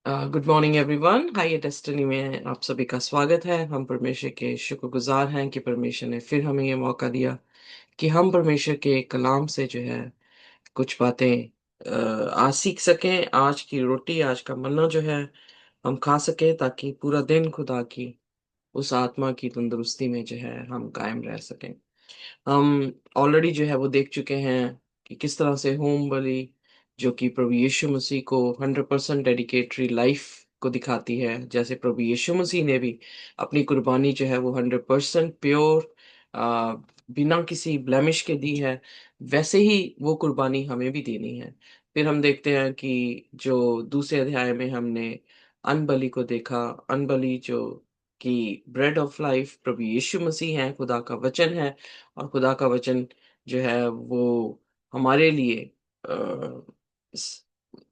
Good morning everyone. Hi Destiny में आप सभी का स्वागत है। हम परमेश्वर के शुक्रगुजार हैं कि परमेश्वर ने फिर हमें ये मौका दिया कि हम परमेश्वर के कलाम से जो है कुछ बातें आज सीख सकें। आज की रोटी, आज का मन्ना जो है हम खा सकें, ताकि पूरा दिन खुदा की उस आत्मा की तंदुरुस्ती में जो है हम कायम रह सकें। हम ऑलरेडी जो है वो देख चुके हैं कि किस तरह से होम बलि, जो कि प्रभु यीशु मसीह को 100% डेडिकेटरी लाइफ को दिखाती है। जैसे प्रभु यीशु मसीह ने भी अपनी कुर्बानी जो है वो 100% प्योर, बिना किसी ब्लेमिश के दी है, वैसे ही वो कुर्बानी हमें भी देनी है। फिर हम देखते हैं कि जो दूसरे अध्याय में हमने अनबलि को देखा। अनबलि जो कि ब्रेड ऑफ लाइफ प्रभु यीशु मसीह है, खुदा का वचन है, और खुदा का वचन जो है वो हमारे लिए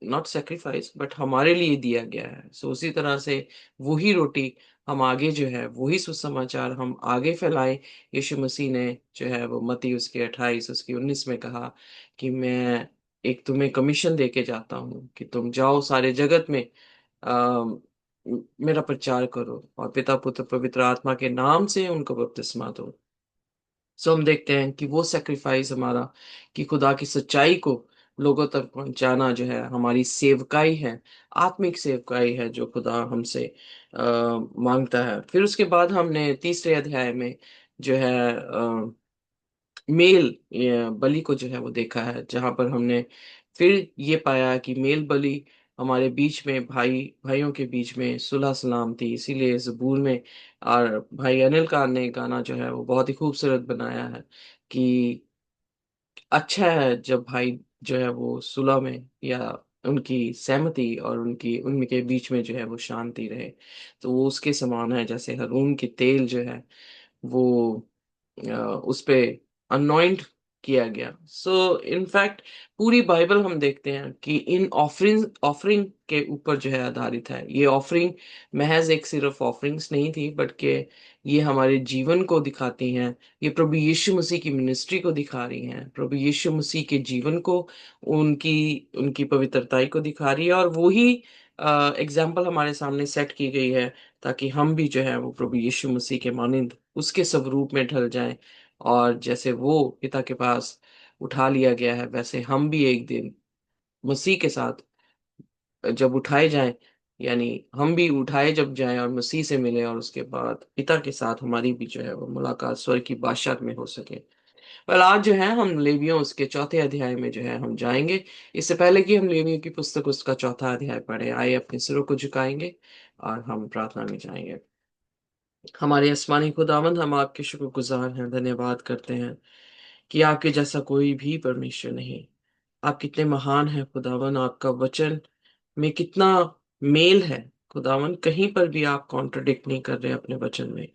नॉट सेक्रीफाइस बट हमारे लिए दिया गया है। सो उसी तरह से वही रोटी हम आगे जो है, वही सुसमाचार हम आगे फैलाएं। यीशु मसीह ने जो है वो मत्ती उसके 28 उसकी 19 में कहा कि मैं एक तुम्हें कमीशन दे के जाता हूँ कि तुम जाओ सारे जगत में, आ, मेरा प्रचार करो और पिता पुत्र पवित्र आत्मा के नाम से उनको बपतिस्मा दो। सो हम देखते हैं कि वो सेक्रीफाइस हमारा, कि खुदा की सच्चाई को लोगों तक पहुंचाना जो है हमारी सेवकाई है, आत्मिक सेवकाई है जो खुदा हमसे मांगता है। फिर उसके बाद हमने तीसरे अध्याय में जो है मेल ये बलि को जो है वो देखा है, जहां पर हमने फिर ये पाया कि मेल बलि हमारे बीच में, भाइयों के बीच में सुलह सलाम थी। इसीलिए ज़बूर में और भाई अनिल कार ने गाना जो है वो बहुत ही खूबसूरत बनाया है कि अच्छा है जब भाई जो है वो सुलह में, या उनकी सहमति और उनकी उनके बीच में जो है वो शांति रहे। तो वो उसके समान है जैसे हारून की तेल जो है वो उस पे अनॉइंट किया गया। सो इनफैक्ट पूरी बाइबल हम देखते हैं कि इन ऑफरिंग ऑफरिंग के ऊपर जो है आधारित है। ये ऑफरिंग महज एक सिर्फ ऑफरिंग्स नहीं थी, बल्कि ये हमारे जीवन को दिखाती हैं। ये प्रभु यीशु मसीह की मिनिस्ट्री को दिखा रही हैं, प्रभु यीशु मसीह के जीवन को, उनकी उनकी पवित्रताई को दिखा रही है। और वही एग्जाम्पल हमारे सामने सेट की गई है, ताकि हम भी जो है वो प्रभु यीशु मसीह के मानिंद उसके स्वरूप में ढल जाएं। और जैसे वो पिता के पास उठा लिया गया है, वैसे हम भी एक दिन मसीह के साथ जब उठाए जाएं, यानी हम भी उठाए जब जाएं और मसीह से मिले, और उसके बाद पिता के साथ हमारी भी जो है वो मुलाकात स्वर्ग की बादशाहत में हो सके। पर आज जो है हम लेवियों उसके चौथे अध्याय में जो है हम जाएंगे। इससे पहले कि हम लेवियों की पुस्तक उसका चौथा अध्याय पढ़े, आइए अपने सिरों को झुकाएंगे और हम प्रार्थना में जाएंगे। हमारे आसमानी खुदावंद, हम आपके शुक्रगुजार हैं, धन्यवाद करते हैं कि आपके जैसा कोई भी परमेश्वर नहीं। आप कितने महान हैं खुदावन, आपका वचन में कितना मेल है खुदावन। कहीं पर भी आप कॉन्ट्रडिक्ट नहीं कर रहे अपने वचन में।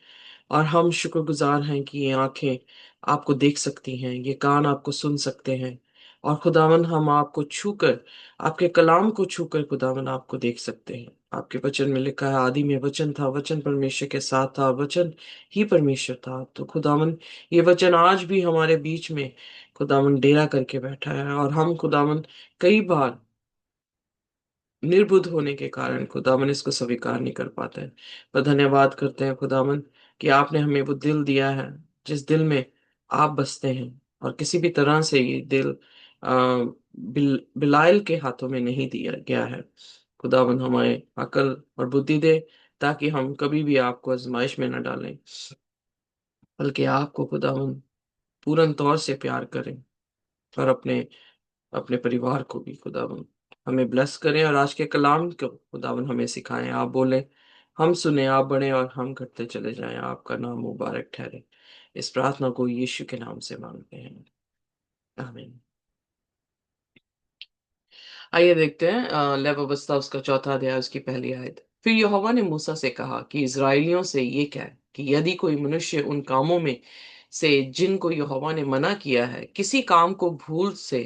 और हम शुक्रगुजार हैं कि ये आंखें आपको देख सकती हैं, ये कान आपको सुन सकते हैं। और खुदावन हम आपको छूकर, आपके कलाम को छूकर खुदावन आपको देख सकते हैं। आपके वचन में लिखा है, आदि में वचन था, वचन परमेश्वर के साथ था, वचन ही परमेश्वर था। तो खुदावन ये वचन आज भी हमारे बीच में खुदावन डेरा करके बैठा है। और हम खुदावन कई बार निर्बुद्ध होने के कारण खुदावन इसको स्वीकार नहीं कर पाते हैं। पर धन्यवाद करते हैं खुदावन कि आपने हमें वो दिल दिया है जिस दिल में आप बसते हैं। और किसी भी तरह से ये दिल बिलायल के हाथों में नहीं दिया गया है। खुदावन हमें अकल और बुद्धि दे, ताकि हम कभी भी आपको आजमाइश में न डालें, बल्कि आपको खुदावन पूर्ण तौर से प्यार करें। और अपने अपने परिवार को भी खुदावन हमें ब्लेस करें। और आज के कलाम को खुदावन हमें सिखाएं। आप बोले, हम सुने, आप बढ़े और हम घटते चले जाएं। आपका नाम मुबारक ठहरे। इस प्रार्थना को यीशु के नाम से मांगते हैं, आमीन। आइए देखते हैं लेव अवस्था उसका चौथा अध्याय उसकी पहली आयत। फिर यहोवा ने मूसा से कहा कि इस्राएलियों से ये कह कि यदि कोई मनुष्य उन कामों में से जिनको यहोवा ने मना किया है, किसी काम को भूल से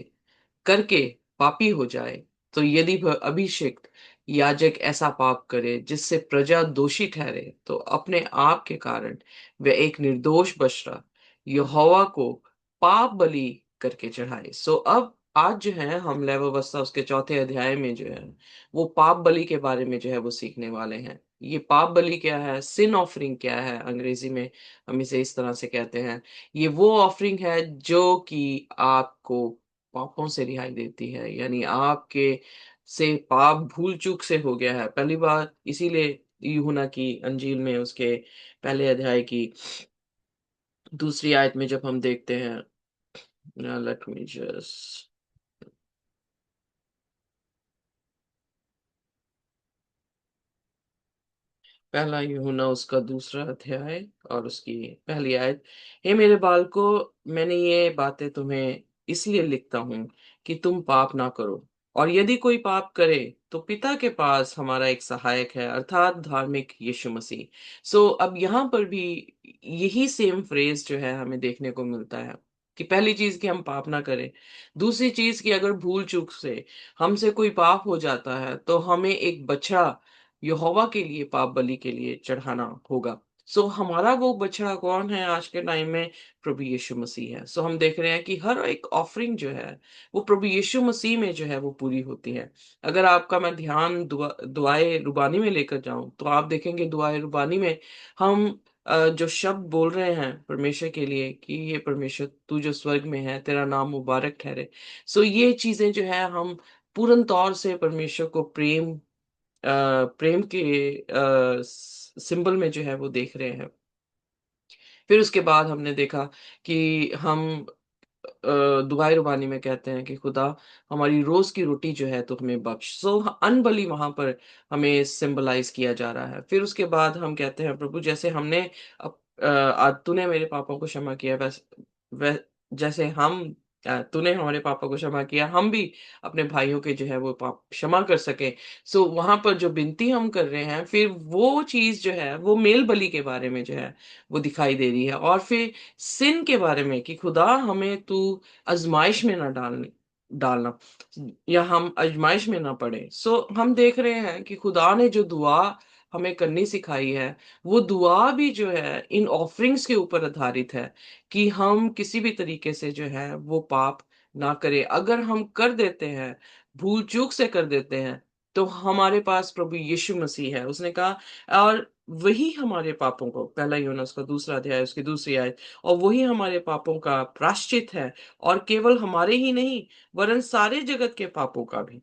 करके पापी हो जाए, तो यदि वह अभिषिक्त याजक ऐसा पाप करे जिससे प्रजा दोषी ठहरे, तो अपने आप के कारण वह एक निर्दोष बछड़ा यहोवा को पाप बलि करके चढ़ाए। सो अब आज जो है हम लेव्यवस्था उसके चौथे अध्याय में जो है वो पाप बलि के बारे में जो है वो सीखने वाले हैं। ये पाप बलि क्या है, सिन ऑफरिंग क्या है, अंग्रेजी में हम इसे इस तरह से कहते हैं। ये वो ऑफरिंग है जो कि आपको पापों से रिहाई देती है, यानी आपके से पाप भूल चूक से हो गया है। पहली बार इसीलिए यूहन्ना की अंजील में उसके पहले अध्याय की दूसरी आयत में जब हम देखते हैं, लेट मी जस्ट, पहला यूहन्ना उसका दूसरा अध्याय और उसकी पहली आयत। हे मेरे बालको, मैंने ये बातें तुम्हें इसलिए लिखता हूँ कि तुम पाप ना करो। और यदि कोई पाप करे तो पिता के पास हमारा एक सहायक है, अर्थात धार्मिक यीशु मसीह। सो अब यहाँ पर भी यही सेम फ्रेज जो है हमें देखने को मिलता है कि पहली चीज कि हम पाप ना करें। दूसरी चीज कि अगर भूल चूक से हमसे कोई पाप हो जाता है तो हमें एक बछड़ा यहोवा के लिए पाप बलि के लिए चढ़ाना होगा। सो हमारा वो बछड़ा कौन है आज के टाइम में? प्रभु यीशु मसीह है। सो हम देख रहे हैं कि हर एक ऑफरिंग जो है वो प्रभु यीशु मसीह में जो है वो पूरी होती है। अगर आपका मैं ध्यान दुआए रुबानी में लेकर जाऊं तो आप देखेंगे दुआए रुबानी में हम जो शब्द बोल रहे हैं परमेश्वर के लिए कि ये परमेश्वर तू जो स्वर्ग में है तेरा नाम मुबारक ठहरे। सो ये चीजें जो है हम पूर्ण तौर से परमेश्वर को प्रेम के सिंबल में जो है वो देख रहे हैं। फिर उसके बाद हमने देखा कि हम दुआए रुबानी में कहते हैं कि खुदा हमारी रोज की रोटी जो है तो हमें बख्श। सो अनबली वहां पर हमें सिंबलाइज किया जा रहा है। फिर उसके बाद हम कहते हैं प्रभु जैसे हमने आज तूने मेरे पापों को क्षमा किया, वै जैसे तूने हमारे पापों को क्षमा किया, हम भी अपने भाइयों के जो है वो पाप क्षमा कर सके। सो वहां पर जो विनती हम कर रहे हैं, फिर वो चीज जो है वो मेल बलि के बारे में जो है वो दिखाई दे रही है। और फिर सिन के बारे में कि खुदा हमें तू आजमाइश में ना डालना या हम आजमाइश में ना पड़े। सो हम देख रहे हैं कि खुदा ने जो दुआ हमें करनी सिखाई है वो दुआ भी जो है इन ऑफरिंग्स के ऊपर आधारित है कि हम किसी भी तरीके से जो है वो पाप ना करें। अगर हम कर देते हैं, भूल चूक से कर देते हैं, तो हमारे पास प्रभु यीशु मसीह है। उसने कहा और वही हमारे पापों को, पहला यूहन्ना उसका दूसरा अध्याय उसकी दूसरी आयत, और वही हमारे पापों का प्रायश्चित है, और केवल हमारे ही नहीं वरन सारे जगत के पापों का भी।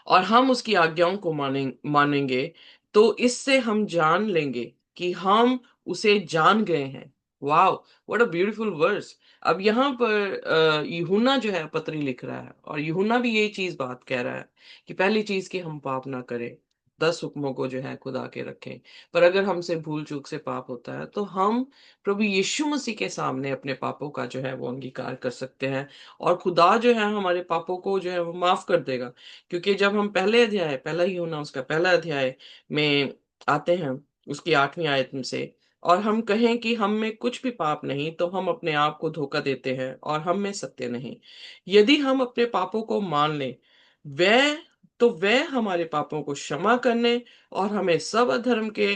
और हम उसकी आज्ञाओं को मानेंगे तो इससे हम जान लेंगे कि हम उसे जान गए हैं। Wow, what a beautiful verse. अब यहाँ पर यूहन्ना जो है पत्री लिख रहा है और यूहन्ना भी यही चीज बात कह रहा है कि पहली चीज कि हम पाप ना करें, 10 हुक्मों को जो है खुदा के रखें। पर अगर हमसे भूल चूक से पाप होता है तो हम प्रभु यीशु मसीह के सामने अपने पापों का जो है वो अंगीकार कर सकते हैं, और खुदा जो है हमारे पापों को जो है वो माफ कर देगा। क्योंकि जब हम पहले अध्याय, पहला ही होना उसका पहला अध्याय में आते हैं उसकी 8वीं आयत में से, और हम कहें कि हम में कुछ भी पाप नहीं तो हम अपने आप को धोखा देते हैं और हम में सत्य नहीं। यदि हम अपने पापों को मान लें, वह वह हमारे पापों को क्षमा करने और हमें सब अधर्म के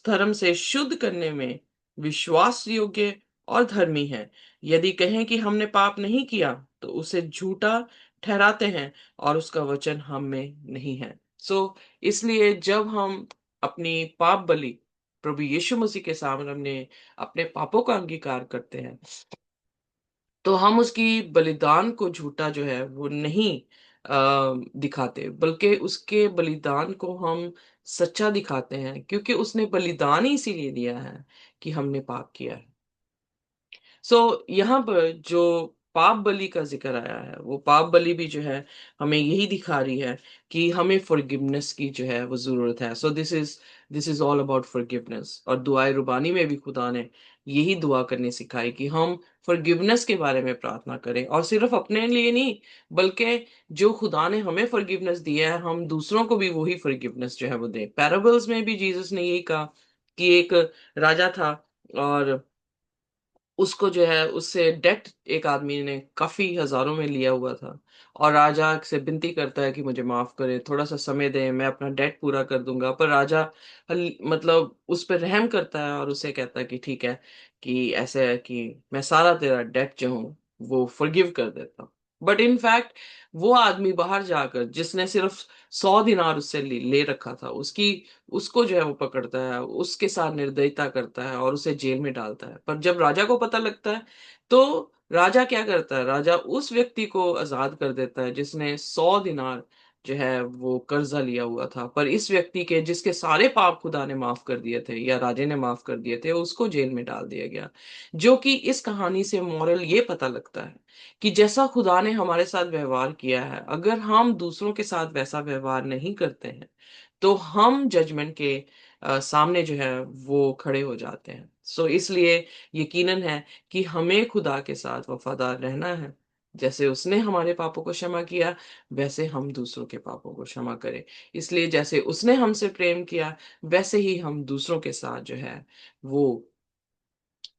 धर्म से शुद्ध करने में विश्वास योग्य और धर्मी है। यदि कहें कि हमने पाप नहीं किया तो उसे झूठा ठहराते हैं और उसका वचन हम में नहीं है। सो इसलिए जब हम अपनी पाप बलि प्रभु यीशु मसीह के सामने हमने अपने पापों का अंगीकार करते हैं तो हम उसकी बलिदान को झूठा जो है वो नहीं दिखाते, बल्कि उसके बलिदान को हम सच्चा दिखाते हैं, क्योंकि उसने बलिदान ही इसीलिए दिया है कि हमने पाप किया है। यहाँ पर जो पाप बलि का जिक्र आया है वो पाप बलि भी जो है हमें यही दिखा रही है कि हमें फॉरगिवनेस की जो है वो जरूरत है। So this is all about forgiveness. और दुआए रुबानी में भी खुदा ने यही दुआ करनी सिखाई कि हम फॉरगिवनेस के बारे में प्रार्थना करें, और सिर्फ अपने लिए नहीं बल्कि जो खुदा ने हमें फॉरगिवनेस दिया है हम दूसरों को भी वही फॉरगिवनेस जो है वो दें। पैराबल्स में भी जीसस ने यही कहा कि एक राजा था और उसको जो है उससे डेट एक आदमी ने काफ़ी हज़ारों में लिया हुआ था, और राजा से विनती करता है कि मुझे माफ़ करें, थोड़ा-सा समय दें, मैं अपना डेट पूरा कर दूँगा। पर राजा मतलब उस पे रहम करता है और उसे कहता है कि ठीक है, कि ऐसे है कि मैं सारा तेरा डेट जो हूँ, वो फ़ॉरगिव कर देता हूँ। बट इन फैक्ट वो आदमी बाहर जाकर जिसने सिर्फ 100 दिनार उससे ले रखा था, उसकी उसको जो है वो पकड़ता है, उसके साथ निर्दयता करता है और उसे जेल में डालता है। पर जब राजा को पता लगता है तो राजा क्या करता है, राजा उस व्यक्ति को आजाद कर देता है जिसने 100 दिनार जो है वो कर्जा लिया हुआ था। पर इस व्यक्ति के जिसके सारे पाप खुदा ने माफ कर दिए थे या राजे ने माफ कर दिए थे, उसको जेल में डाल दिया गया। जो कि इस कहानी से मॉरल ये पता लगता है कि जैसा खुदा ने हमारे साथ व्यवहार किया है, अगर हम दूसरों के साथ वैसा व्यवहार नहीं करते हैं तो हम जजमेंट के सामने जो है वो खड़े हो जाते हैं। सो इसलिए यकीनन है कि हमें खुदा के साथ वफादार रहना है। जैसे उसने हमारे पापों को क्षमा किया, वैसे हम दूसरों के पापों को क्षमा करें। इसलिए जैसे उसने हमसे प्रेम किया, वैसे ही हम दूसरों के साथ जो है वो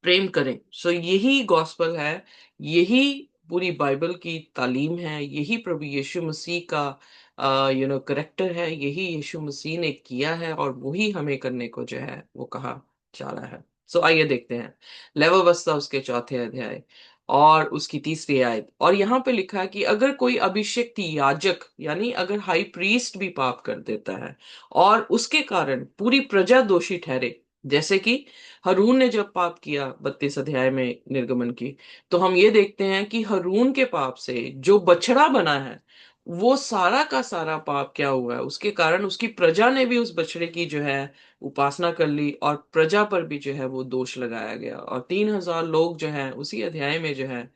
प्रेम करें। सो यही गॉस्पेल है, यही पूरी बाइबल की तालीम है, यही प्रभु यीशु मसीह का करेक्टर है, यही यीशु मसीह ने किया है और वही हमें करने को जो है वो कहा जा रहा है। सो आइए देखते हैं लेवा बस्ता उसके चौथे अध्याय और उसकी तीसरी आयत। और यहाँ पे लिखा है कि अगर कोई अभिषिक्त याजक यानी अगर हाई प्रीस्ट भी पाप कर देता है और उसके कारण पूरी प्रजा दोषी ठहरे, जैसे कि हरून ने जब पाप किया 32 अध्याय में निर्गमन की, तो हम ये देखते हैं कि हरून के पाप से जो बछड़ा बना है वो सारा का सारा पाप क्या हुआ है, उसके कारण उसकी प्रजा ने भी उस बछड़े की जो है उपासना कर ली और प्रजा पर भी जो है वो दोष लगाया गया और 3,000 लोग जो है उसी अध्याय में जो है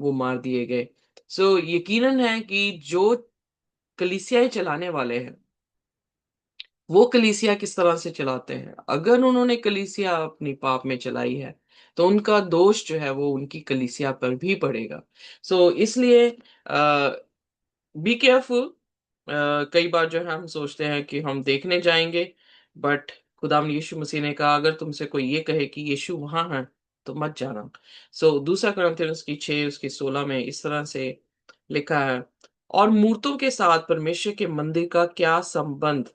वो मार दिए गए। सो यकीनन है कि जो कलीसियाएं चलाने वाले हैं वो कलीसिया किस तरह से चलाते हैं। अगर उन्होंने कलीसिया अपनी पाप में चलाई है तो उनका दोष जो है वो उनकी कलीसिया पर भी पड़ेगा। सो इसलिए बी केयरफुल। कई बार जो है हम सोचते हैं कि हम देखने जाएंगे, बट खुदावंद यीशु मसीह ने कहा अगर तुमसे कोई ये कहे कि यीशु वहां है तो मत जाना। सो दूसरा कुरिन्थियंस की 6 उसकी 16 में इस तरह से लिखा है, और मूर्तों के साथ परमेश्वर के मंदिर का क्या संबंध।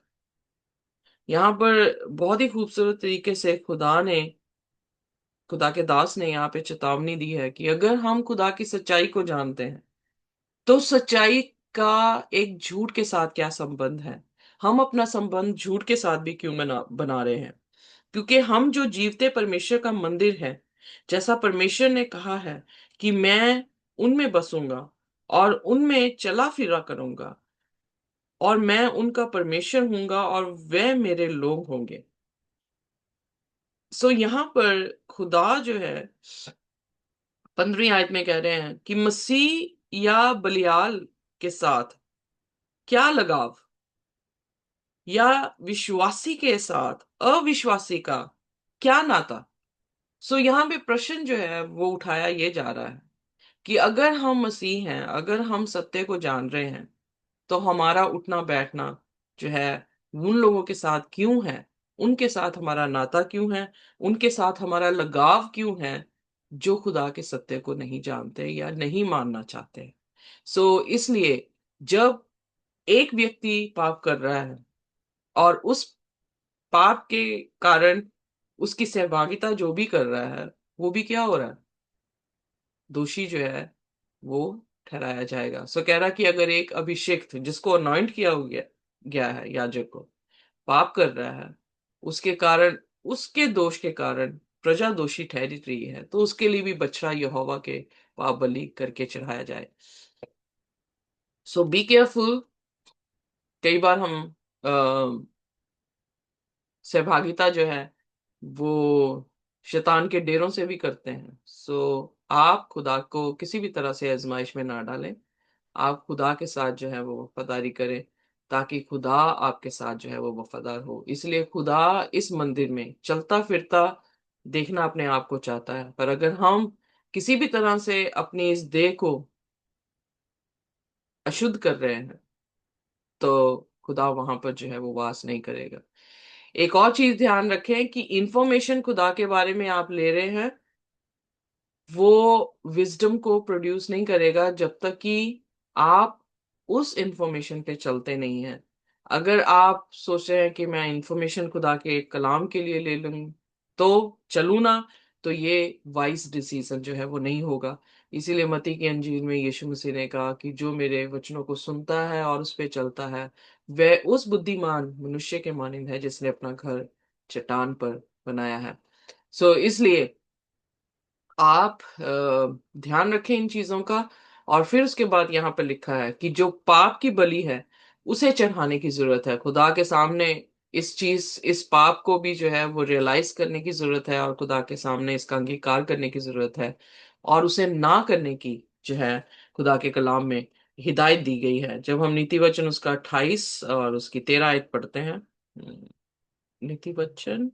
यहाँ पर बहुत ही खूबसूरत तरीके से खुदा के दास ने यहाँ पे चेतावनी दी है कि अगर हम खुदा की सच्चाई को जानते हैं तो सच्चाई का एक झूठ के साथ क्या संबंध है। हम अपना संबंध झूठ के साथ भी क्यों बना बना रहे हैं, क्योंकि हम जो जीवते परमेश्वर का मंदिर है, जैसा परमेश्वर ने कहा है कि मैं उनमें बसूंगा और उनमें चला फिरा करूंगा और मैं उनका परमेश्वर हूंगा और वे मेरे लोग होंगे। सो यहाँ पर खुदा जो है 15वीं आयत में कह रहे हैं कि मसीह या बलियाल के साथ क्या लगाव, या विश्वासी के साथ अविश्वासी का क्या नाता। सो यहाँ पे प्रश्न जो है वो उठाया ये जा रहा है कि अगर हम मसीह हैं, अगर हम सत्य को जान रहे हैं, तो हमारा उठना बैठना जो है उन लोगों के साथ क्यों है, उनके साथ हमारा नाता क्यों है, उनके साथ हमारा लगाव क्यों है जो खुदा के सत्य को नहीं जानते या नहीं मानना चाहते। सो इसलिए जब एक व्यक्ति पाप कर रहा है और उस पाप के कारण उसकी सहभागिता जो भी कर रहा है वो भी क्या हो रहा है, दोषी जो है वो ठहराया जाएगा। सो कह रहा कि अगर एक अभिषिक्त जिसको अनॉइंट किया हो गया गया है याजक को पाप कर रहा है, उसके कारण उसके दोष के कारण प्रजा दोषी ठहरी रही है, तो उसके लिए भी बछड़ा यहोवा के पाप बलि करके चढ़ाया जाए। सो बी केयरफुल। कई बार हम अ, सहभागिता जो है वो शैतान के डेरों से भी करते हैं। सो आप खुदा को किसी भी तरह से आजमाइश में ना डालें। आप खुदा के साथ जो है वो वफादारी करें, ताकि खुदा आपके साथ जो है वो वफादार हो। इसलिए खुदा इस मंदिर में चलता फिरता देखना अपने आप को चाहता है, पर अगर हम किसी भी तरह से अपनी इस देह को अशुद्ध कर रहे हैं तो खुदा वहां पर जो है वो वास नहीं करेगा। एक और चीज ध्यान रखें कि इंफॉर्मेशन खुदा के बारे में आप ले रहे हैं, वो विजडम को प्रोड्यूस नहीं करेगा जब तक कि आप उस इंफॉर्मेशन पे चलते नहीं हैं। अगर आप सोच रहे हैं कि मैं इंफॉर्मेशन खुदा के कलाम के लिए ले लूं तो चलूं ना, तो ये वाइज डिसीजन जो है वो नहीं होगा। इसीलिए मत्ती की अंजील में यीशु मसीह ने कहा कि जो मेरे वचनों को सुनता है और उस पे चलता है, वह उस बुद्धिमान मनुष्य के मानिंद है जिसने अपना घर चट्टान पर बनाया है। इसलिए आप ध्यान रखें इन चीज़ों का। और फिर उसके बाद यहाँ पे लिखा है कि जो पाप की बलि है, उसे चढ़ाने की ज़रूरत है। खुदा के सामने इस पाप को भी जो है वो रियलाइज़ करने की ज़रूरत है और खुदा के सामने इसका अंगीकार करने की ज़रूरत है। और उसे ना करने की जो है खुदा के कलाम में हिदायत दी गई है। जब हम नीति वचन उसका 28 और उसकी 13 आयत पढ़ते हैं। नीति वचन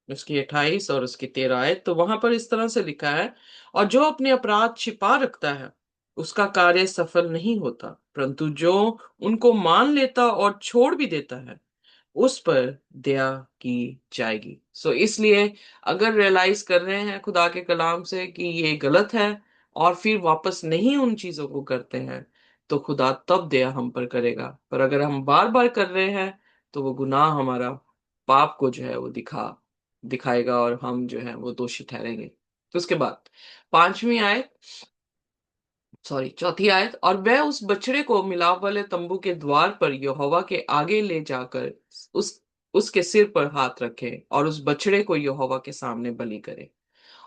उसकी 28 और उसकी 13 आयत, तो वहां पर इस तरह से लिखा है, और जो अपने अपराध छिपा रखता है उसका कार्य सफल नहीं होता, परंतु जो उनको मान लेता और छोड़ भी देता है उस पर दया की जाएगी। इसलिए अगर रियलाइज कर रहे हैं खुदा के कलाम से कि ये गलत है और फिर वापस नहीं उन चीजों को करते हैं, तो खुदा तब दया हम पर करेगा। पर अगर हम बार बार कर रहे हैं तो वो गुनाह हमारा पाप को जो है वो दिखाएगा और हम जो है वो दोषी ठहरेंगे। तो उसके बाद पांचवी आयत, सॉरी चौथी आयत, और वह उस बछड़े को मिलाप वाले तंबू के द्वार पर यहोवा के आगे ले जाकर उस उसके सिर पर हाथ रखे और उस बछड़े को यहोवा के सामने बलि करे।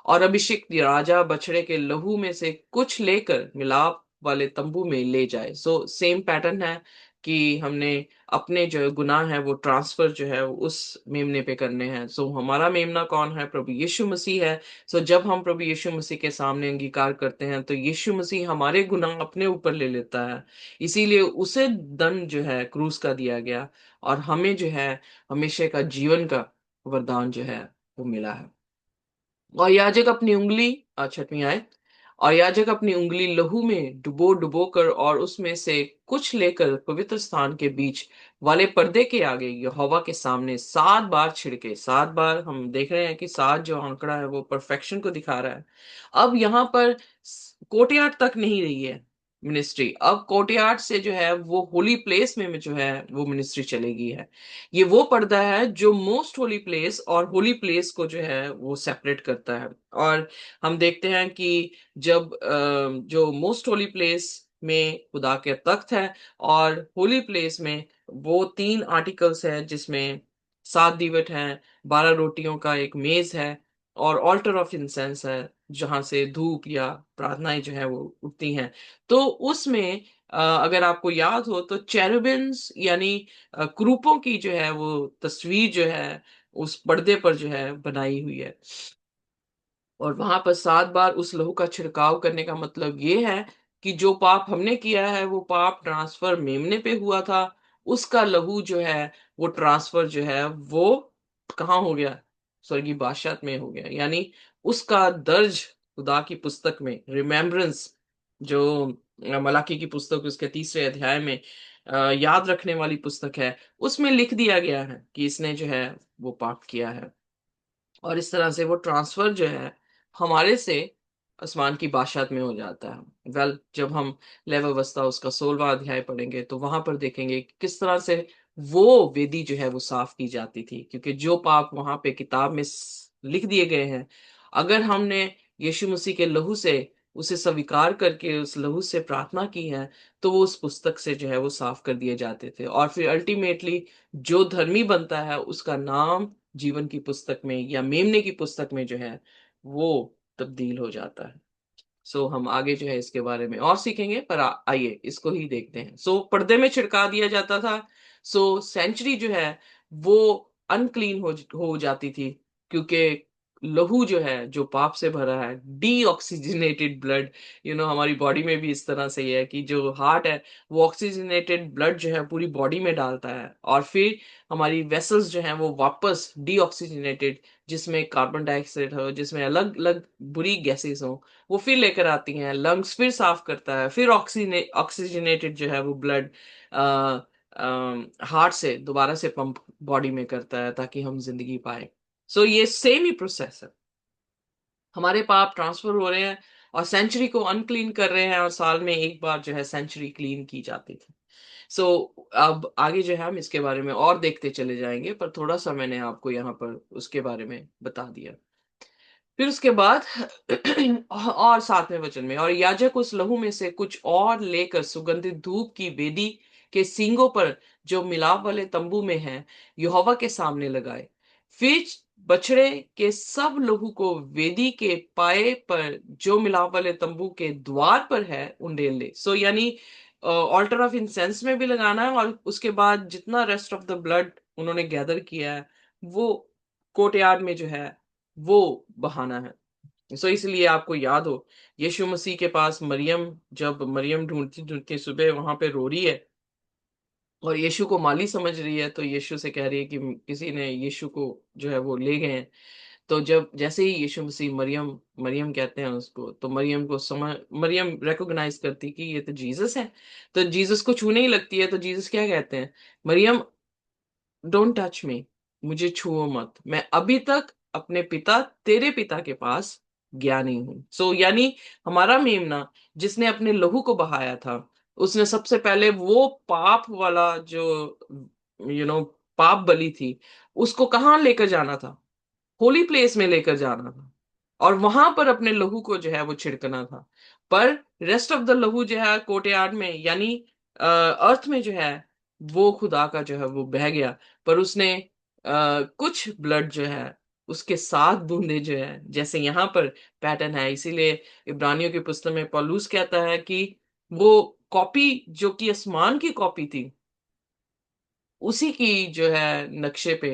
और अभिषिक्त राजा बछड़े के लहू में से कुछ लेकर मिलाप वाले तंबू में ले जाए। सेम पैटर्न है कि हमने अपने जो गुनाह है वो ट्रांसफर जो है उस मेमने पे करने हैं। हमारा मेमना कौन है? प्रभु यीशु मसीह है। जब हम प्रभु यीशु मसीह के सामने अंगीकार करते हैं तो यीशु मसीह हमारे गुनाह अपने ऊपर ले लेता है। इसीलिए उसे दंड जो है क्रूस का दिया गया और हमें जो है हमेशा का जीवन का वरदान जो है वो मिला है। और याजक अपनी उंगली, छठवीं आयत, और याजक अपनी उंगली लहू में डुबो डुबो कर और उसमें से कुछ लेकर पवित्र स्थान के बीच वाले पर्दे के आगे यहोवा के सामने 7 बार छिड़के। 7 बार हम देख रहे हैं कि 7 जो आंकड़ा है वो परफेक्शन को दिखा रहा है। अब यहाँ पर कोर्टयार्ड तक नहीं रही है मिनिस्ट्री, अब कोर्टयार्ड से जो है वो होली प्लेस में जो है वो मिनिस्ट्री चलेगी है। ये वो पर्दा है जो मोस्ट होली प्लेस और होली प्लेस को जो है वो सेपरेट करता है। और हम देखते हैं कि जब जो मोस्ट होली प्लेस में खुदा के तख्त है और होली प्लेस में वो 3 आर्टिकल्स है जिसमें 7 दीवट हैं, 12 रोटियों का एक मेज है और ऑल्टर ऑफ इंसेंस है जहां से धूप या प्रार्थनाएं जो है वो उठती हैं। तो उसमें अगर आपको याद हो तो चेरुबिन्स यानी क्रूपों की जो है वो तस्वीर जो है उस पर्दे पर जो है बनाई हुई है। और वहां पर 7 बार उस लहू का छिड़काव करने का मतलब ये है कि जो पाप हमने किया है वो पाप ट्रांसफर मेमने पे हुआ था, उसका लहू जो है वो ट्रांसफर जो है वो कहाँ हो गया? स्वर्गीय बादशाह में हो गया। यानी उसका दर्ज खुदा की पुस्तक में रिमेम्बरेंस, जो मलाकी की पुस्तक उसके 3रे अध्याय में याद रखने वाली पुस्तक है, उसमें लिख दिया गया है कि इसने जो है वो पाप किया है। और इस तरह से वो ट्रांसफर जो है हमारे से आसमान की बादशाहत में हो जाता है। जब हम लय व्यवस्था उसका 16वां अध्याय पढ़ेंगे तो वहां पर देखेंगे कि किस तरह से वो वेदी जो है वो साफ की जाती थी, क्योंकि जो पाप वहां पे किताब में लिख दिए गए हैं, अगर हमने यीशु मसीह के लहू से उसे स्वीकार करके उस लहू से प्रार्थना की है, तो वो उस पुस्तक से जो है वो साफ कर दिए जाते थे। और फिर अल्टीमेटली जो धर्मी बनता है उसका नाम जीवन की पुस्तक में या मेमने की पुस्तक में जो है वो तब्दील हो जाता है। हम आगे जो है इसके बारे में और सीखेंगे, पर आइए इसको ही देखते हैं। पर्दे में छिड़का दिया जाता था। सेंचुरी जो है वो अनक्लीन हो जाती थी, क्योंकि लहू जो है जो पाप से भरा है, डीऑक्सीजनेटेड ब्लड, हमारी बॉडी में भी इस तरह से ही है कि जो हार्ट है वो ऑक्सीजनेटेड ब्लड जो है पूरी बॉडी में डालता है और फिर हमारी वेसल्स जो हैं वो वापस डीऑक्सीजनेटेड, जिसमें कार्बन डाइऑक्साइड हो, जिसमें अलग अलग बुरी गैसेस हो, वो फिर लेकर आती हैं, लंग्स फिर साफ करता है, फिर ऑक्सीजनेटेड जो है वो ब्लड हार्ट से दोबारा से पंप बॉडी में करता है ताकि हम जिंदगी पाए। ये सेम ही प्रोसेस है। हमारे पाप ट्रांसफर हो रहे हैं और सेंचुरी को अनक्लीन कर रहे हैं, और साल में एक बार जो है सेंचुरी क्लीन की जाती थी। सो अब आगे जो है हम इसके बारे में और देखते चले जाएंगे, पर थोड़ा सा मैंने आपको यहाँ पर उसके बारे में बता दिया। फिर उसके बाद और 7वें वचन में, और याजक उस लहू में से कुछ और लेकर सुगंधित धूप की वेदी के सींगों पर जो मिलाप वाले तंबू में है यहोवा के सामने लगाए। फिर बछड़े के सब लहू को वेदी के पाए पर जो मिलाप वाले तंबू के द्वार पर है उंडेल ले। सो यानी ऑल्टर ऑफ इंसेंस में भी लगाना है, और उसके बाद जितना रेस्ट ऑफ द ब्लड उन्होंने गैदर किया है वो कोर्टयार्ड में जो है वो बहाना है। सो इसलिए आपको याद हो, यीशु मसीह के पास मरियम, जब मरियम ढूंढती ढूंढती सुबह वहां पे रो रही है और यीशु को माली समझ रही है, तो यीशु से कह रही है कि किसी ने यीशु को जो है वो ले गए हैं। तो जब जैसे ही यीशु मसीह मरियम मरियम कहते हैं उसको, तो मरियम रिकॉग्नाइज करती कि ये तो जीसस है। तो जीसस को छूने ही लगती है, तो जीसस क्या कहते हैं, मरियम डोंट टच मी, मुझे छुओ मत, मैं अभी तक अपने पिता तेरे पिता के पास गया नहीं हूं। सो यानी हमारा मेमना जिसने अपने लहू को बहाया था, उसने सबसे पहले वो पाप वाला जो पाप बलि थी, उसको कहाँ लेकर जाना था, होली प्लेस में लेकर जाना था, और वहां पर अपने लहू को जो है वो छिड़कना था। पर रेस्ट ऑफ द लहू जो है कोर्टयार्ड में, यानी अर्थ में जो है वो खुदा का जो है वो बह गया। पर उसने कुछ ब्लड जो है उसके 7 बूंदे जो है, जैसे यहाँ पर पैटर्न है, इसीलिए इब्रानियों की पुस्तक में पौलुस कहता है कि वो कॉपी जो कि आसमान की कॉपी थी, उसी की जो है नक्शे पे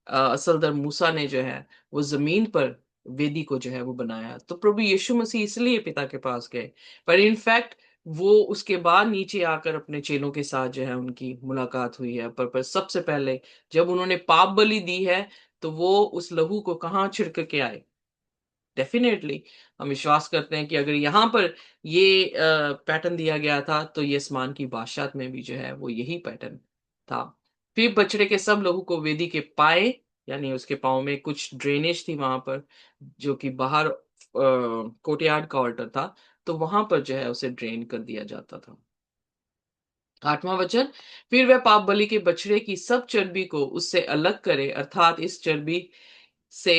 असलदर मूसा ने जो है वो जमीन पर वेदी को जो है वो बनाया। तो प्रभु यीशु मसीह इसलिए पिता के पास गए, पर इनफैक्ट वो उसके बाद नीचे आकर अपने चेलों के साथ जो है उनकी मुलाकात हुई है। पर सबसे पहले जब उन्होंने पाप बलि दी है, तो वो उस लहू को कहाँ छिड़क के आए। डेफिनेटली हम विश्वास करते हैं कि अगर यहाँ पर ये पैटर्न दिया गया था, तो ये आसमान की बादशाहत में भी जो है वो यही पैटर्न था। फिर बछड़े के सब लोगों को वेदी के पाए, यानी उसके पाँव में कुछ ड्रेनेज थी वहां पर, जो कि बाहर कोर्टयार्ड का ऑल्टर था, तो वहां पर जो है उसे ड्रेन कर दिया जाता था। 8वां वचन, फिर वह पाप बलि के बछड़े की सब चर्बी को उससे अलग करे, अर्थात इस चर्बी से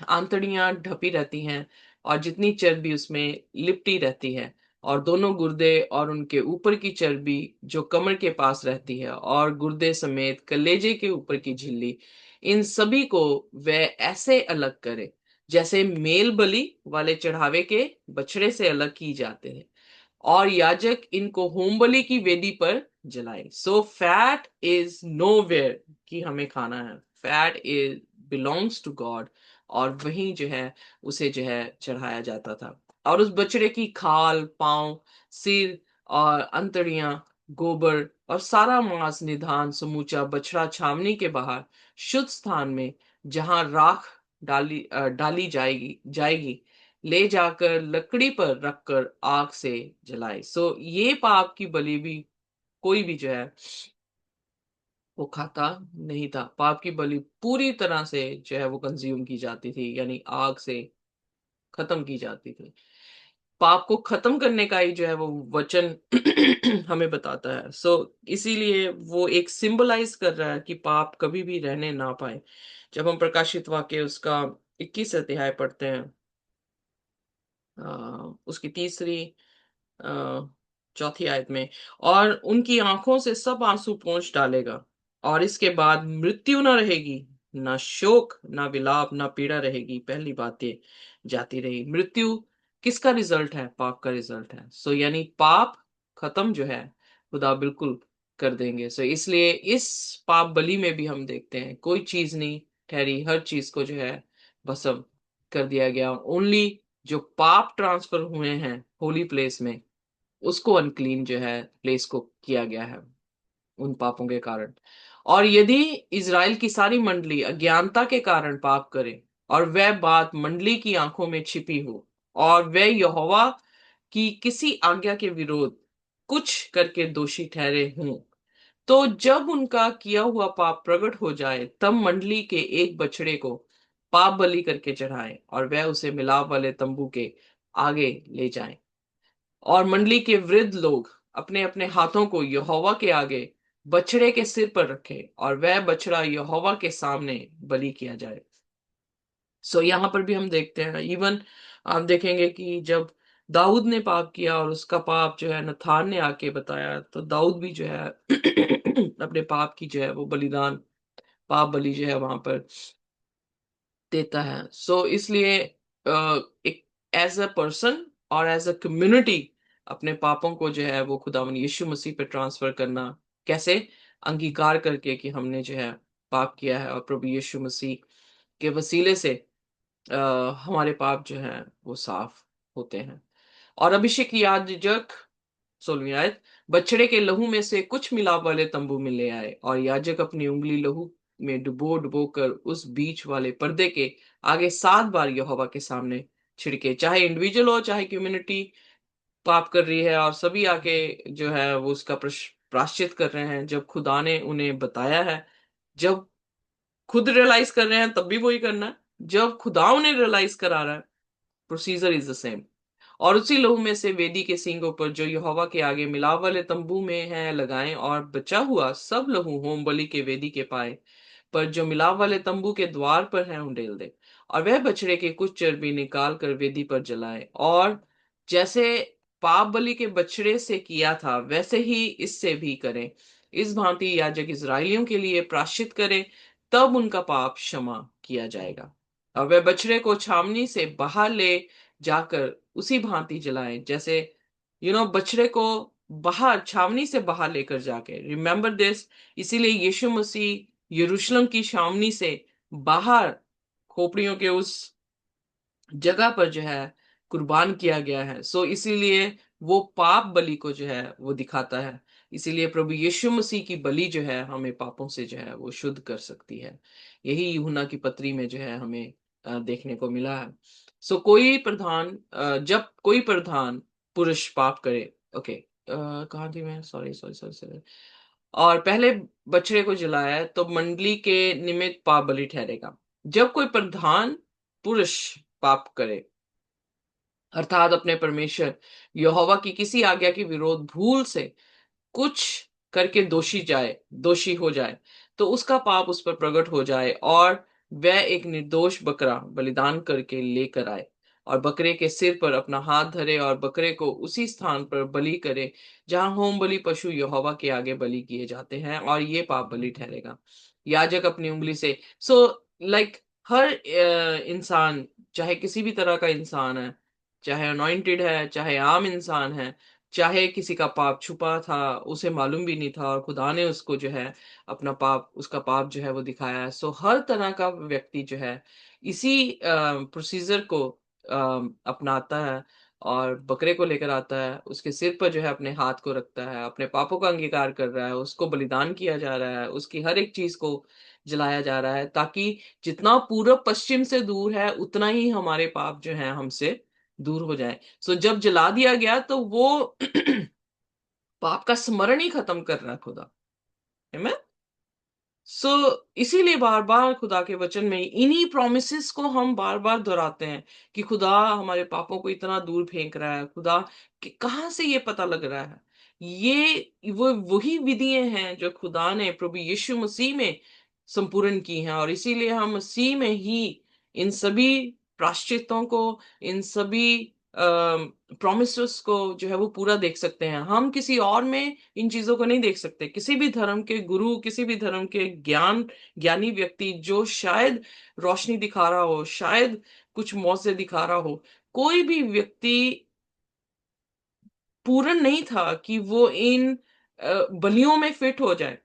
आंतड़ियां ढपी रहती हैं और जितनी चर्बी उसमें लिपटी रहती है, और दोनों गुर्दे और उनके ऊपर की चर्बी जो कमर के पास रहती है, और गुर्दे समेत कलेजे के ऊपर की झिल्ली, इन सभी को वह ऐसे अलग करे जैसे मेल बलि वाले चढ़ावे के बछड़े से अलग की जाते हैं, और याजक इनको होम बलि की वेदी पर जलाए। सो फैट इज नोवेयर कि हमें खाना है, fat is belongs to God, और वही जो है उसे जो है चढ़ाया जाता था। और उस बछड़े की खाल, पांव, सिर और अंतड़ियां, गोबर और सारा मांस निधान समूचा बछड़ा छावनी के बाहर शुद्ध स्थान में, जहां राख डाली जाएगी जाएगी, ले जाकर लकड़ी पर रखकर आग से जलाए। सो ये पाप की बलि भी कोई भी जो है वो खाता नहीं था। पाप की बलि पूरी तरह से जो है वो कंज्यूम की जाती थी, यानी आग से खत्म की जाती थी। पाप को खत्म करने का ही जो है वो वचन हमें बताता है। सो इसीलिए वो एक सिंबलाइज कर रहा है कि पाप कभी भी रहने ना पाए। जब हम प्रकाशित वाक्य उसका 21 अध्याय पढ़ते हैं, उसकी तीसरी अ, चौथी आयत में, और उनकी आंखों से सब आंसू पोंछ डालेगा, और इसके बाद मृत्यु ना रहेगी, ना शोक, ना विलाप, ना पीड़ा रहेगी, पहली बातें जाती रही। मृत्यु किसका रिजल्ट है? पाप का रिजल्ट है। सो यानी पाप खत्म जो है खुदा बिल्कुल कर देंगे। सो इसलिए इस पाप बलि में भी हम देखते हैं कोई चीज नहीं ठहरी, हर चीज को जो है भस्म कर दिया गया। ओनली जो पाप ट्रांसफर हुए हैं होली प्लेस में, उसको अनक्लीन जो है प्लेस को किया गया है उन पापों के कारण। और यदि इज़राइल की सारी मंडली अज्ञानता के कारण पाप करे, और वह बात मंडली की आंखों में छिपी हो, और वह यहोवा की किसी आज्ञा के विरोध कुछ करके दोषी ठहरे हों, तो जब उनका किया हुआ पाप प्रकट हो जाए, तब मंडली के एक बछड़े को पाप बलि करके चढ़ाएं, और वह उसे मिलाप वाले तंबू के आगे ले जाएं। और मंडली के वृद्ध लोग अपने अपने हाथों को यहोवा के आगे बछड़े के सिर पर रखे और वह बछड़ा यहोवा के सामने बलि किया जाए। सो यहाँ पर भी हम देखते हैं, इवन आप देखेंगे कि जब दाऊद ने पाप किया और उसका पाप जो है नथान ने आके बताया, तो दाऊद भी जो है अपने पाप की जो है वो बलिदान, पाप बलि जो है वहां पर देता है। सो इसलिए एक एज अ पर्सन और एज अ कम्युनिटी अपने पापों को जो है वो खुदावन यीशु मसीह पे ट्रांसफर करना, कैसे? अंगीकार करके कि हमने जो है पाप किया है और प्रभु यीशु मसीह के वसीले से अ, हमारे पाप जो हैं वो साफ होते हैं। और अभिषेक याजक 16वीं आयत, बछड़े के लहू में से कुछ मिलाप वाले तंबू में ले आए और याजक अपनी उंगली लहू में डुबो डुबो कर उस बीच वाले पर्दे के आगे 7 बार यहोवा के सामने छिड़के। चाहे इंडिविजुअल हो चाहे कम्युनिटी पाप कर रही है, और सभी आके जो है वो उसका प्राश्चित कर रहे हैं। जब खुदा ने उन्हें बताया है, जब खुद रियलाइज कर रहे हैं तब भी वही करना है, जब खुदा उन्हें रियलाइज करा रहा है, प्रोसीजर इज द सेम। और उसी लहू में से वेदी के सींगों पर जो यहोवा के आगे मिलाप वाले तंबू में है लगाएं, और बचा हुआ सब लहू होम बलि के वेदी के पाए पर जो मिलाप वाले तंबू के द्वार पर है उंडेल दे। और वह बछड़े के कुछ चर्बी निकाल कर वेदी पर जलाए, और जैसे पाप बलि के बछड़े से किया था वैसे ही इससे भी करें। इस भांति याजक इस्राएलियों के लिए प्रायश्चित करे, तब उनका पाप क्षमा किया जाएगा। और वह बछड़े को छावनी से बाहर ले जाकर उसी भांति जलाए, जैसे बछड़े को बाहर, छावनी से बाहर लेकर जाके, रिमेंबर दिस। इसीलिए यीशु मसीह यरूशलेम की छावनी से बाहर खोपड़ियों के उस जगह पर जो है कुर्बान किया गया है। सो इसीलिए वो पाप बलि को जो है वो दिखाता है। इसीलिए प्रभु यीशु मसीह की बलि जो है हमें पापों से जो है वो शुद्ध कर सकती है। यही यूहन्ना की पत्री में जो है हमें देखने को मिला है। सो जब कोई प्रधान पुरुष पाप करे, ओके, कहाँ थी मैं? Sorry sorry sorry sorry. और पहले बछड़े को जलाया तो मंडली के निमित्त पाप बलि ठहरेगा। जब कोई प्रधान पुरुष पाप करे, अर्थात अपने परमेश्वर यहोवा की किसी आज्ञा के विरोध भूल से कुछ करके दोषी हो जाए, तो उसका पाप उस पर प्रकट हो जाए, और वह एक निर्दोष बकरा बलिदान करके लेकर आए और बकरे के सिर पर अपना हाथ धरे और बकरे को उसी स्थान पर बलि करे जहां होम बलि पशु यहोवा के आगे बलि किए जाते हैं, और ये पाप बलि ठहरेगा। याजक अपनी उंगली से, सो लाइक हर इंसान, चाहे किसी भी तरह का इंसान है, चाहे अनॉइंटेड है चाहे आम इंसान है, चाहे किसी का पाप छुपा था, उसे मालूम भी नहीं था और खुदा ने उसको जो है उसका पाप जो है वो दिखाया है। सो हर तरह का व्यक्ति जो है इसी प्रोसीजर को अपनाता है और बकरे को लेकर आता है, उसके सिर पर जो है अपने हाथ को रखता है, अपने पापों का अंगीकार कर रहा है, उसको बलिदान किया जा रहा है, उसकी हर एक चीज को जलाया जा रहा है, ताकि जितना पूरब पश्चिम से दूर है उतना ही हमारे पाप जो है हमसे दूर हो जाए। सो जब जला दिया गया तो वो पाप का स्मरण ही खत्म कर रहा है खुदा। Amen? सो इसीलिए बार बार खुदा के वचन में इन्हीं प्रोमिसेस को हम बार बार दोहराते हैं कि खुदा हमारे पापों को इतना दूर फेंक रहा है। खुदा कि कहाँ से ये पता लग रहा है? ये वो वही विधियां हैं जो खुदा ने प्रभु यीशु मसीह में संपूर्ण की हैं, और इसीलिए हम मसीह में ही इन सभी प्राश्चितों को, इन सभी प्रोमिसेस को जो है वो पूरा देख सकते हैं। हम किसी और में इन चीजों को नहीं देख सकते। किसी भी धर्म के गुरु, किसी भी धर्म के ज्ञानी व्यक्ति जो शायद रोशनी दिखा रहा हो, शायद कुछ मौजे दिखा रहा हो, कोई भी व्यक्ति पूर्ण नहीं था कि वो इन बलियों में फिट हो जाए।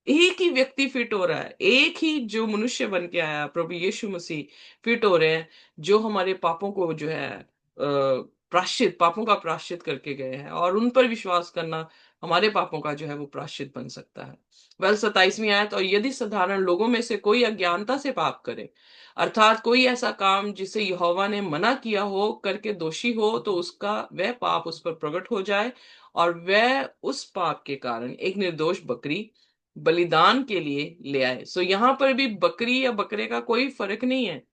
एक ही व्यक्ति फिट हो रहा है, एक ही जो मनुष्य बन के आया प्रभु यीशु मसीह फिट हो रहे हैं, जो हमारे पापों को जो है प्राश्चित, पापों का प्राश्चित करके गए हैं, और उन पर विश्वास करना हमारे पापों का जो है वो प्राश्चित बन सकता है। वेल 27वीं आयत, और यदि साधारण लोगों में से कोई अज्ञानता से पाप करे, अर्थात कोई ऐसा काम जिसे यहोवा ने मना किया हो करके दोषी हो, तो उसका वह पाप उस पर प्रकट हो जाए, और वह उस पाप के कारण एक निर्दोष बकरी बलिदान के लिए ले आए। सो यहां पर भी बकरी या बकरे का कोई फर्क नहीं है,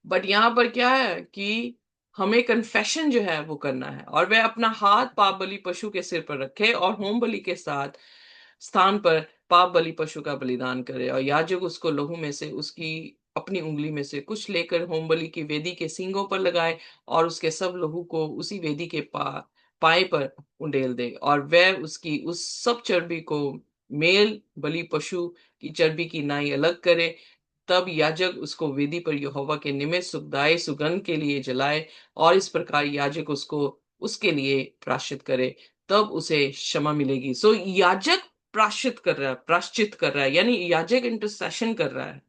बट यहां पर क्या है कि हमें कन्फेशन जो है वो करना है, और वह अपना हाथ पाप बलि पशु के सिर पर रखे और होम बलि के साथ स्थान पर पाप बलि पशु का बलिदान करे, और याजक उसको लहू में से उसकी अपनी उंगली में से कुछ लेकर होम बलि की वेदी के सींगों पर लगाए, और उसके सब लहू को उसी वेदी के पाए पर उंडेल दे, और वह उसकी उस सब चर्बी को मेल बलि पशु की चर्बी की नाई अलग करे। तब याजक उसको वेदी पर यहोवा के निमित्त सुखदायी सुगंध के लिए जलाए, और इस प्रकार याजक उसको उसके लिए प्रायश्चित करे, तब उसे क्षमा मिलेगी। सो याजक प्राश्चित कर रहा है, यानी याजक इंटरसेशन कर रहा है।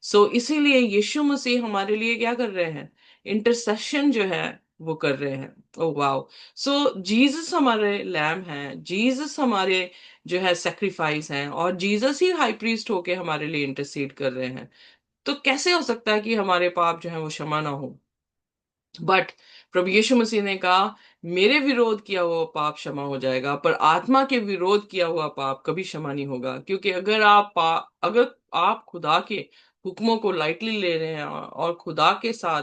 सो इसीलिए यीशु मसीह हमारे लिए क्या कर रहे हैं? इंटरसेशन जो है वो कर रहे हैं। Oh wow! सो जीसस हमारे लैम हैं, जीसस हमारे जो है सैक्रिफाइस हैं, और जीसस ही हाई प्रीस्ट होके हमारे लिए इंटरसीड कर रहे हैं। तो कैसे हो सकता है कि हमारे पाप जो है वो क्षमा ना हो? बट प्रभु यीशु मसीह ने कहा, मेरे विरोध किया हुआ पाप क्षमा हो जाएगा, पर आत्मा के विरोध किया हुआ पाप कभी क्षमा नहीं होगा। क्योंकि अगर आप खुदा के हुक्मों को लाइटली ले रहे हैं और खुदा के साथ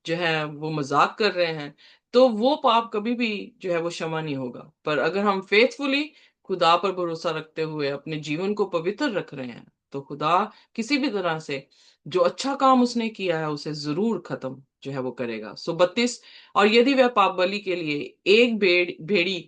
जो है वो मजाक कर रहे हैं, तो वो पाप कभी भी जो है वो क्षमा नहीं होगा। पर अगर हम फेथफुली खुदा पर भरोसा रखते हुए अपने जीवन को पवित्र रख रहे हैं, तो खुदा किसी भी तरह से जो अच्छा काम उसने किया है उसे जरूर खत्म जो है वो करेगा। सो 32, और यदि वह पाप बलि के लिए एक भेड़ी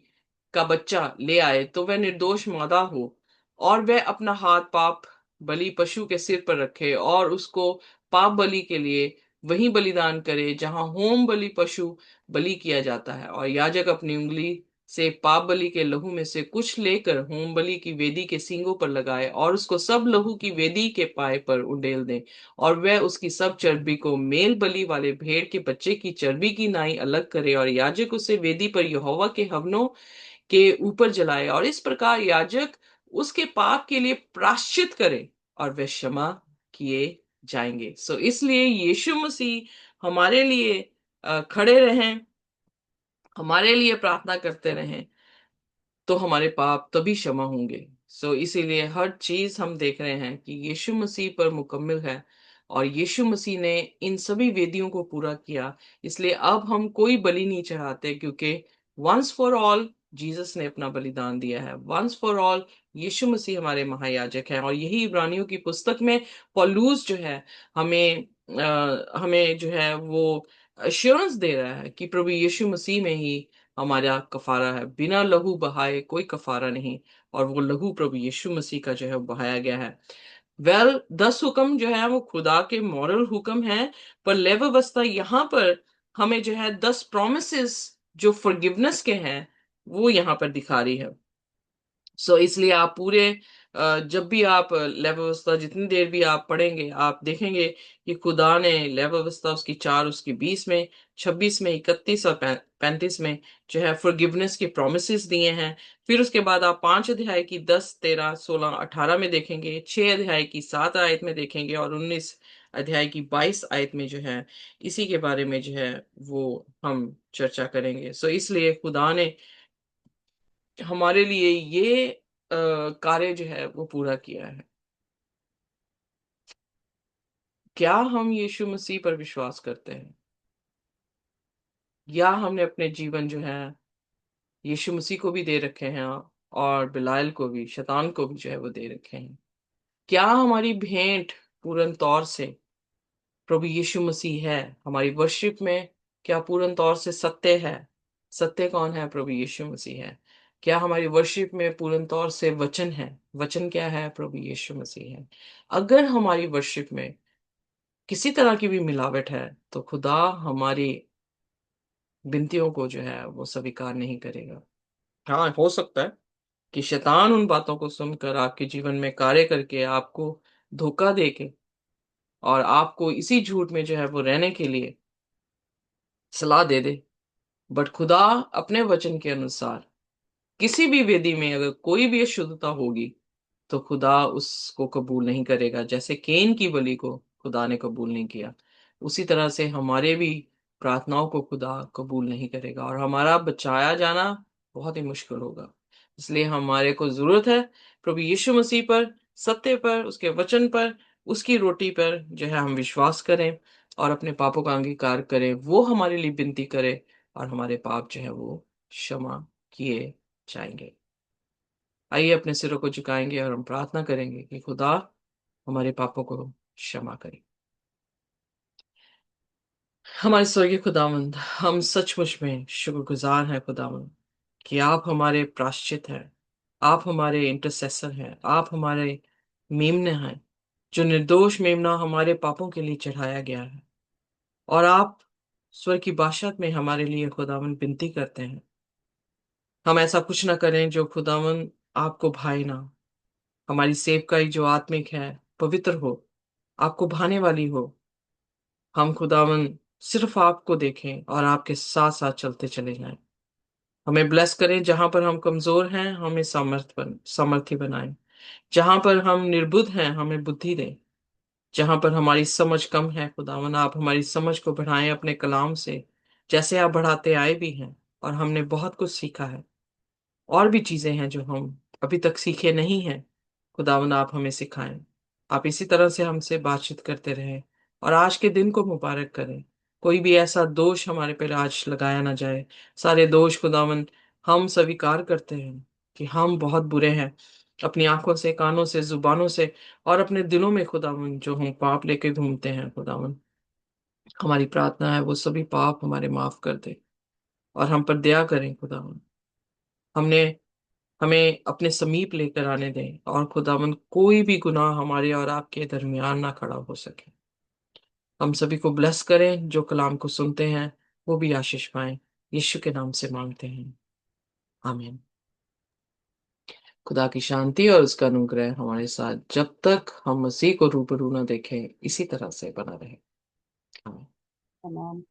का बच्चा ले आए, तो वह निर्दोष मादा हो, और वह अपना हाथ पाप बलि पशु के सिर पर रखे और उसको पाप बलि के लिए वहीं बलिदान करे जहां होम बलि पशु बलि किया जाता है, और याजक अपनी उंगली से पाप बलि के लहू में से कुछ लेकर होम बलि की वेदी के सींगों पर लगाए, और उसको सब लहू की वेदी के पाए पर उंडेल दे, और वह उसकी सब चर्बी को मेल बलि वाले भेड़ के बच्चे की चर्बी की नाई अलग करे, और याजक उसे वेदी पर यहोवा के हवनों के ऊपर जलाए, और इस प्रकार याजक उसके पाप के लिए प्राश्चित करे, और वह क्षमा किए जाएंगे। सो इसलिए यीशु मसीह हमारे लिए खड़े रहें, हमारे लिए प्रार्थना करते रहें, तो हमारे पाप तभी क्षमा होंगे। सो इसीलिए हर चीज हम देख रहे हैं कि यीशु मसीह पर मुकम्मल है, और यीशु मसीह ने इन सभी वेदियों को पूरा किया। इसलिए अब हम कोई बलि नहीं चढ़ाते, क्योंकि वंस फॉर ऑल जीसस ने अपना बलिदान दिया है। वंस फॉर ऑल यीशु मसीह हमारे महायाजक हैं, और यही इब्रानियों की पुस्तक में पौलुस जो है हमें जो है वो अश्योरेंस दे रहा है कि प्रभु यीशु मसीह में ही हमारा कफारा है। बिना लहू बहाए कोई कफारा नहीं, और वो लहू प्रभु यीशु मसीह का जो है वो बहाया गया है। वेल 10 हुक्म जो है वो खुदा के मॉरल हुक्म है, पर लेव अवस्था यहाँ पर हमें जो है 10 प्रोमिसेस जो फॉरगिवनेस के हैं वो यहाँ पर दिखा रही है। सो इसलिए आप पूरे जब भी आप लय व्यवस्था जितनी देर भी आप पढ़ेंगे, आप देखेंगे कि खुदा ने लय व्यवस्था उसकी 4, उसकी 20 में, 26 में, 31 और 35 में जो है फॉरगिवनेस के प्रोमिसेस दिए हैं। फिर उसके बाद आप 5 अध्याय की 10, 13, 16, 18 में देखेंगे, 6 अध्याय की 7 आयत में देखेंगे, और 19 अध्याय की 22 आयत में जो है इसी के बारे में जो है वो हम चर्चा करेंगे। सो इसलिए खुदा ने हमारे लिए ये कार्य जो है वो पूरा किया है। क्या हम यीशु मसीह पर विश्वास करते हैं, या हमने अपने जीवन जो है यीशु मसीह को भी दे रखे हैं, और बिलायल को भी, शैतान को भी जो है वो दे रखे हैं? क्या हमारी भेंट पूर्ण तौर से प्रभु यीशु मसीह है? हमारी वर्शिप में क्या पूर्ण तौर से सत्य है? सत्य कौन है? प्रभु यीशु मसीह है। क्या हमारी वर्शिप में पूर्ण तौर से वचन है? वचन क्या है? प्रभु यीशु मसीह है। अगर हमारी वर्शिप में किसी तरह की भी मिलावट है, तो खुदा हमारी विनतियों को जो है वो स्वीकार नहीं करेगा। हाँ, हो सकता है कि शैतान उन बातों को सुनकर आपके जीवन में कार्य करके आपको धोखा दे के, और आपको इसी झूठ में जो है वो रहने के लिए सलाह दे दे। बट खुदा अपने वचन के अनुसार किसी भी वेदी में अगर कोई भी अशुद्धता होगी, तो खुदा उसको कबूल नहीं करेगा। जैसे केन की बलि को खुदा ने कबूल नहीं किया, उसी तरह से हमारे भी प्रार्थनाओं को खुदा कबूल नहीं करेगा, और हमारा बचाया जाना बहुत ही मुश्किल होगा। इसलिए हमारे को जरूरत है प्रभु यीशु मसीह पर, सत्य पर, उसके वचन पर उसकी रोटी पर जो है हम विश्वास करें और अपने पापों का अंगीकार करें, वो हमारे लिए विनती करे और हमारे पाप जो है वो क्षमा किए जाएंगे। आइए अपने सिरों को झुकाएंगे और हम प्रार्थना करेंगे कि खुदा हमारे पापों को क्षमा करे। हमारे स्वर्गीय खुदावंद, हम सचमुच में शुक्रगुजार हैं खुदावंद कि आप हमारे प्रायश्चित हैं, आप हमारे इंटरसेसर हैं, आप हमारे मेमने हैं, जो निर्दोष मेमना हमारे पापों के लिए चढ़ाया गया है। और आप स्वर्ग की बादशाहत में हमारे लिए खुदावंद विनती करते हैं, हम ऐसा कुछ ना करें जो खुदावंद आपको भाए ना। हमारी सेवकाई जो आत्मिक है, पवित्र हो, आपको भाने वाली हो। हम खुदावंद सिर्फ आपको देखें और आपके साथ साथ चलते चले जाएं। हमें ब्लेस करें, जहां पर हम कमजोर हैं हमें सामर्थ्य बनाएं। जहां पर हम निर्बुद्ध हैं हमें बुद्धि दें। जहां पर हमारी समझ कम है खुदावन, आप हमारी समझ को बढ़ाएं अपने कलाम से, जैसे आप बढ़ाते आए भी हैं। और हमने बहुत कुछ सीखा है, और भी चीजें हैं जो हम अभी तक सीखे नहीं हैं। खुदावन आप हमें सिखाएं। आप इसी तरह से हमसे बातचीत करते रहें और आज के दिन को मुबारक करें। कोई भी ऐसा दोष हमारे पर आज लगाया ना जाए। सारे दोष खुदावन हम स्वीकार करते हैं कि हम बहुत बुरे हैं, अपनी आंखों से, कानों से, जुबानों से और अपने दिलों में खुदावन जो हम पाप लेके घूमते हैं खुदावन। हमारी प्रार्थना है वो सभी पाप हमारे माफ कर दे और हम पर दया करें खुदावन। हमने हमें अपने समीप लेकर आने दें और खुदावन कोई भी गुनाह हमारे और आपके दरमियान ना खड़ा हो सके। हम सभी को ब्लेस करें, जो कलाम को सुनते हैं वो भी आशीष पाएं। यीशु के नाम से मांगते हैं, आमीन। खुदा की शांति और उसका अनुग्रह हमारे साथ जब तक हम मसीह को रूबरू न देखें इसी तरह से बना रहे। आमीन। तमाम